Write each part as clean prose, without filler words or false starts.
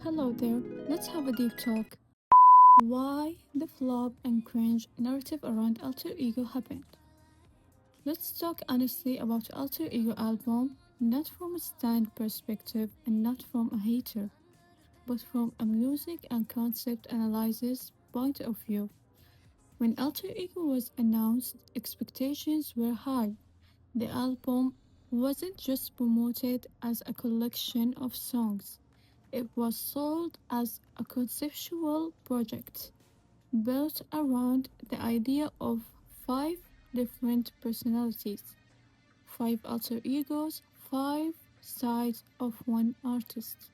Hello there, let's have a deep talk. Why the flop and cringe narrative around Alter Ego happened. Let's talk honestly about Alter Ego album, not from a stand perspective and not from a hater, but from a music and concept analysis point of view. When Alter Ego was announced, expectations were high. The album wasn't just promoted as a collection of songs. It was sold as a conceptual project built around the idea of five different personalities, five alter egos, five sides of one artist.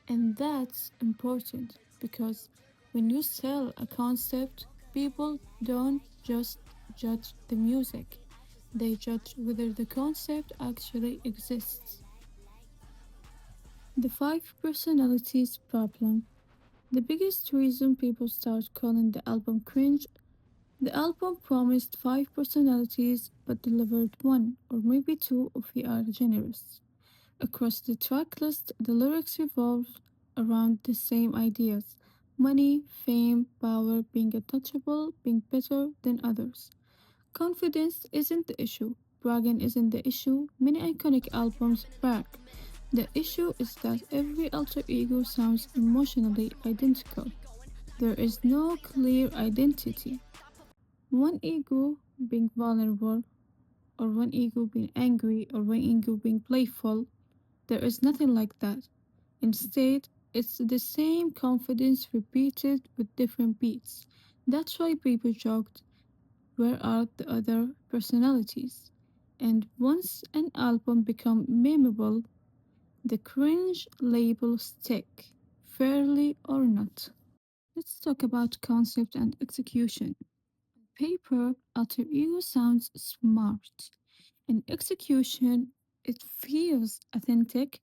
And that's important because when you sell a concept, people don't just judge the music, they judge whether the concept actually exists. The five personalities problem. The biggest reason people start calling the album cringe, the album promised five personalities but delivered one or maybe two if we are generous. Across the track list, the lyrics revolve around the same ideas money, fame, power, being untouchable, being better than others. Confidence isn't the issue, bragging isn't the issue, many iconic albums brag. The issue is that every alter ego sounds emotionally identical. There is no clear identity. One ego being vulnerable, or one ego being angry, or one ego being playful. There is nothing like that. Instead, it's the same confidence repeated with different beats. That's why people joked, where are the other personalities? And once an album becomes memeable, the cringe label stick, fairly or not. Let's talk about concept and execution. Paper, alter ego sounds smart. In execution, it feels authentic,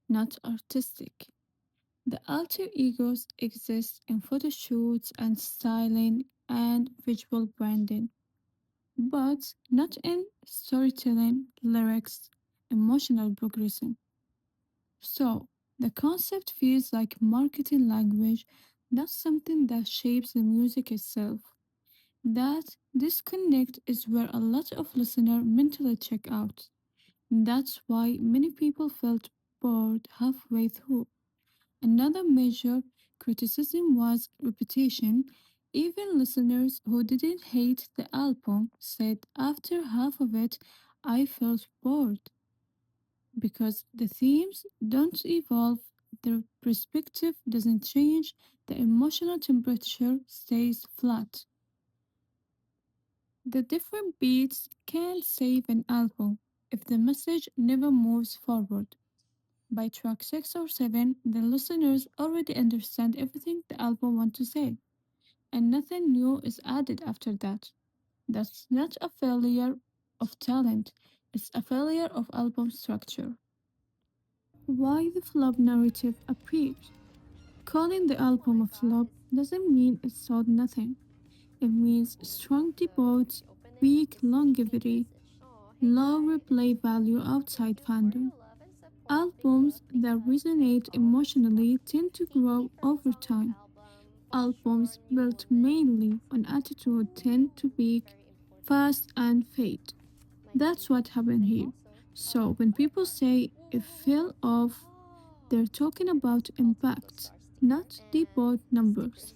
not artistic. The alter egos exist in photo shoots and styling and visual branding, but not in storytelling, lyrics, emotional progression. So, the concept feels like marketing language, not something that shapes the music itself. That disconnect is where a lot of listeners mentally check out. That's why many people felt bored halfway through. Another major criticism was repetition. Even listeners who didn't hate the album said after half of it, I felt bored because the themes don't evolve, the perspective doesn't change, the emotional temperature stays flat. The different beats can't save an album if the message never moves forward. By track 6 or 7, the listeners already understand everything the album wants to say, and nothing new is added after that. That's not a failure of talent, it's a failure of album structure. Why the flop narrative appears? Calling the album a flop doesn't mean it sold nothing. It means strong debates, weak longevity, low replay value outside fandom. Albums that resonate emotionally tend to grow over time. Albums built mainly on attitude tend to peak fast and fade. That's what happened here. So when people say it fell off, they're talking about impact, not debut numbers.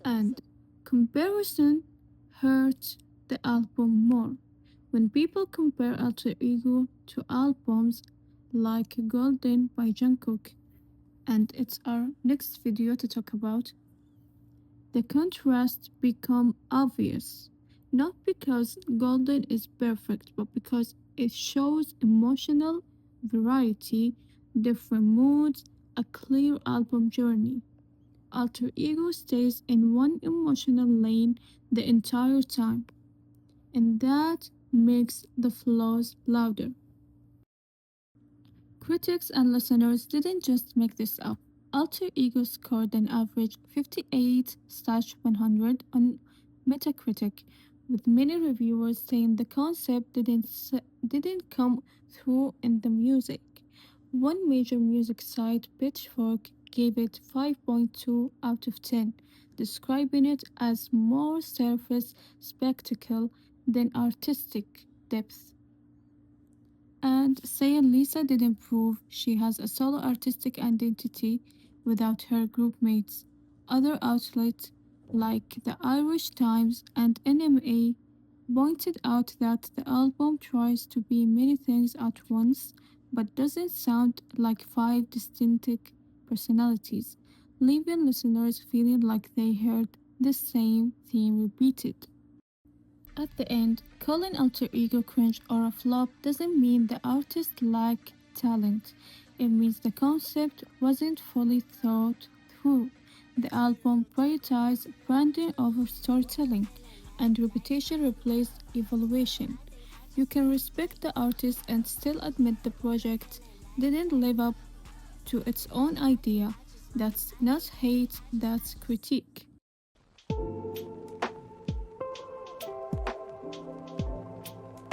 And comparison hurts the album more. When people compare Alter Ego to albums like Golden by Jungkook, and it's our next video to talk about, the contrast become obvious. Not because Golden is perfect, but because it shows emotional variety, different moods, a clear album journey. Alter Ego stays in one emotional lane the entire time, and that makes the flaws louder. Critics and listeners didn't just make this up. Alter Ego scored an average 58/100 on Metacritic, with many reviewers saying the concept didn't come through in the music. One major music site, Pitchfork, gave it 5.2 out of 10, describing it as more surface spectacle than artistic depth. And saying Lisa didn't prove she has a solo artistic identity without her groupmates. Other outlets like the Irish Times and NME pointed out that the album tries to be many things at once but doesn't sound like five distinct personalities, leaving listeners feeling like they heard the same theme repeated. At the end, calling alter ego cringe or a flop doesn't mean the artist lacked talent. It means the concept wasn't fully thought through. The album prioritized branding over storytelling, and reputation replaced evaluation. You can respect the artist and still admit the project didn't live up to its own idea. That's not hate, that's critique.